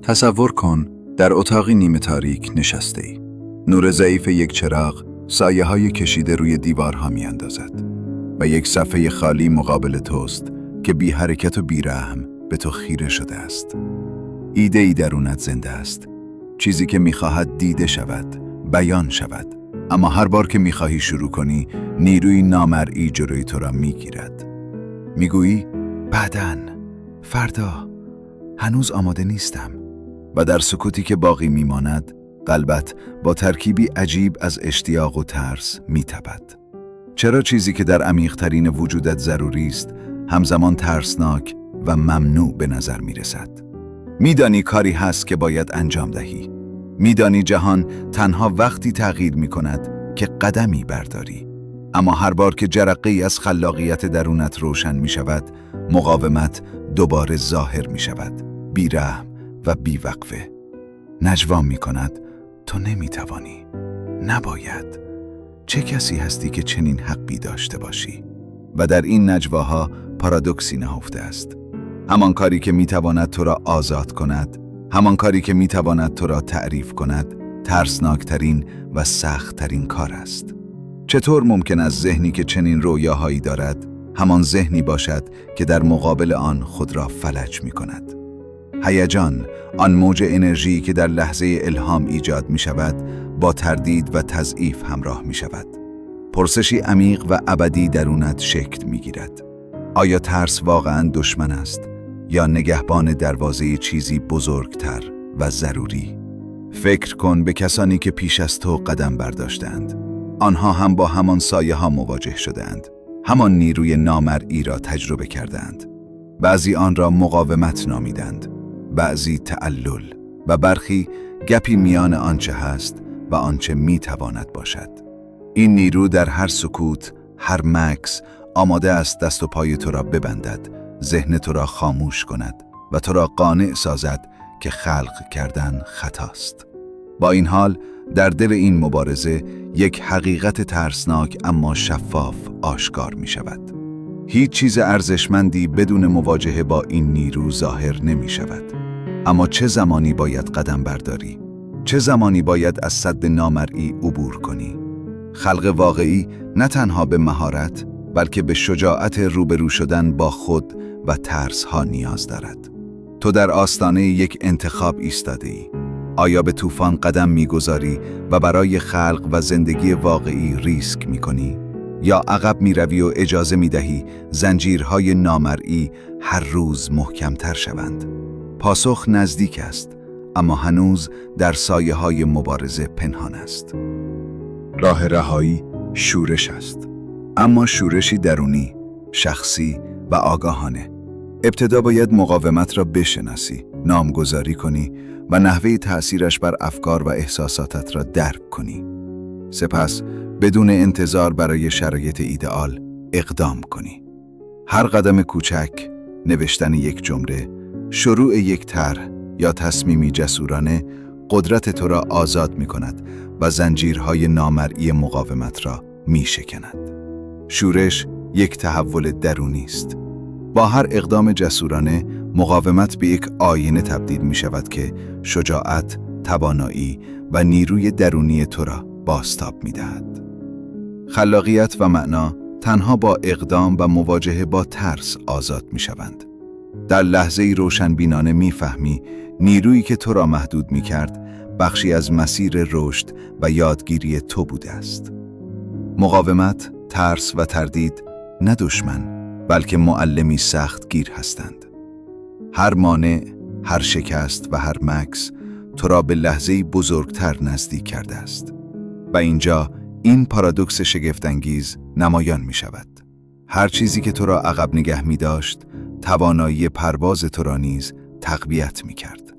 تصور کن در اتاقی نیمه تاریک نشسته‌ای. نور ضعیف یک چراغ سایه‌های کشیده روی دیوارها می‌اندازد و یک صفحه خالی مقابل توست که بی حرکت و بی رحم به تو خیره شده است. ایده‌ای درونت زنده است، چیزی که می‌خواهد دیده شود، بیان شود، اما هر بار که می‌خواهی شروع کنی، نیروی نامرئی جلوی تو را می‌گیرد. می‌گویی بعداً، فردا، هنوز آماده نیستم. و در سکوتی که باقی میماند، قلبت با ترکیبی عجیب از اشتیاق و ترس میتپد. چرا چیزی که در عمیق‌ترین وجودت ضروری است، همزمان ترسناک و ممنوع به نظر میرسد؟ میدانی کاری هست که باید انجام دهی. میدانی جهان تنها وقتی تغییر میکند که قدمی برداری. اما هر بار که جرقه‌ای از خلاقیت درونت روشن میشود، مقاومت دوباره ظاهر میشود، بی‌رحم و بی‌وقفه. نجوا می کند تو نمیتوانی، نباید. چه کسی هستی که چنین حقی داشته باشی؟ و در این نجواها پارادوکسی نهفته است. همان کاری که میتواند تو را آزاد کند، همان کاری که میتواند تو را تعریف کند، ترسناکترین و سختترین کار است. چطور ممکن است ذهنی که چنین رویاهایی دارد، همان ذهنی باشد که در مقابل آن خود را فلج می کند؟ هیجان، آن موج انرژی که در لحظه الهام ایجاد می شود، با تردید و تضعیف همراه می شود. پرسشی عمیق و ابدی درونت شکل می گیرد. آیا ترس واقعاً دشمن است یا نگهبان دروازه چیزی بزرگتر و ضروری؟ فکر کن به کسانی که پیش از تو قدم برداشتند. آنها هم با همان سایه ها مواجه شدند. همان نیروی نامرئی را تجربه کردند. بعضی آن را مقاومت نامیدند، بعضی تعلل و برخی گپی میان آنچه هست و آنچه میتواند باشد. این نیرو در هر سکوت، هر مکث آماده است دست و پای تو را ببندد، ذهن تو را خاموش کند و تو را قانع سازد که خلق کردن خطاست. با این حال در دل این مبارزه یک حقیقت ترسناک اما شفاف آشکار می شود. هیچ چیز ارزشمندی بدون مواجهه با این نیرو ظاهر نمی شود. اما چه زمانی باید قدم برداری؟ چه زمانی باید از سد نامرئی عبور کنی؟ خلق واقعی نه تنها به مهارت، بلکه به شجاعت روبرو شدن با خود و ترس‌ها نیاز دارد. تو در آستانه یک انتخاب ایستاده‌ای. آیا به طوفان قدم می‌گذاری و برای خلق و زندگی واقعی ریسک می‌کنی؟ یا عقب می‌روی و اجازه می‌دهی زنجیرهای نامرئی هر روز محکم‌تر شوند؟ پاسخ نزدیک است، اما هنوز در سایه‌های مبارزه پنهان است. راه رهایی شورش است، اما شورشی درونی، شخصی و آگاهانه. ابتدا باید مقاومت را بشناسی، نامگذاری کنی و نحوه تأثیرش بر افکار و احساساتت را درک کنی. سپس بدون انتظار برای شرایط ایدئال اقدام کنی. هر قدم کوچک، نوشتن یک جمله، شروع یک طرح یا تصمیمی جسورانه قدرت تو را آزاد می کند و زنجیرهای نامرئی مقاومت را می شکند. شورش یک تحول درونی است. با هر اقدام جسورانه مقاومت به یک آینه تبدیل می شود که شجاعت، توانایی و نیروی درونی تو را بازتاب می دهد. خلاقیت و معنا تنها با اقدام و مواجهه با ترس آزاد می شوند. در لحظه‌ای روشنبینانه می فهمی نیرویی که تو را محدود می کرد بخشی از مسیر رشد و یادگیری تو بوده است. مقاومت، ترس و تردید نه دشمن، بلکه معلمی سختگیر هستند. هر مانع، هر شکست و هر مکث تو را به لحظه‌ای بزرگتر نزدیک کرده است. و اینجا این پارادوکس شگفت‌انگیز نمایان می شود. هر چیزی که تو را عقب نگه می داشت، توانایی پرواز تو را نیز تقویت می کرد.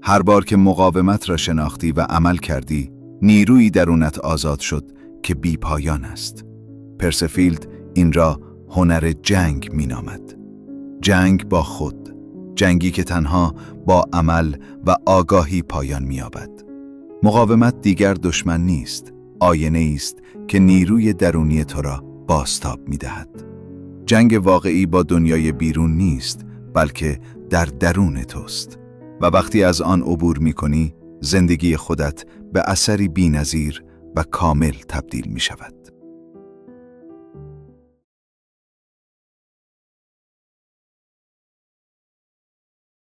هر بار که مقاومت را شناختی و عمل کردی، نیرویی درونت آزاد شد که بی پایان است. پرسفیلد این را هنر جنگ می نامد. جنگ با خود، جنگی که تنها با عمل و آگاهی پایان می یابد. مقاومت دیگر دشمن نیست، آینه است که نیروی درونی تو را بازتاب می دهد. جنگ واقعی با دنیای بیرون نیست، بلکه در درون توست. و وقتی از آن عبور می‌کنی، زندگی خودت به اثری بی‌نظیر و کامل تبدیل می‌شود.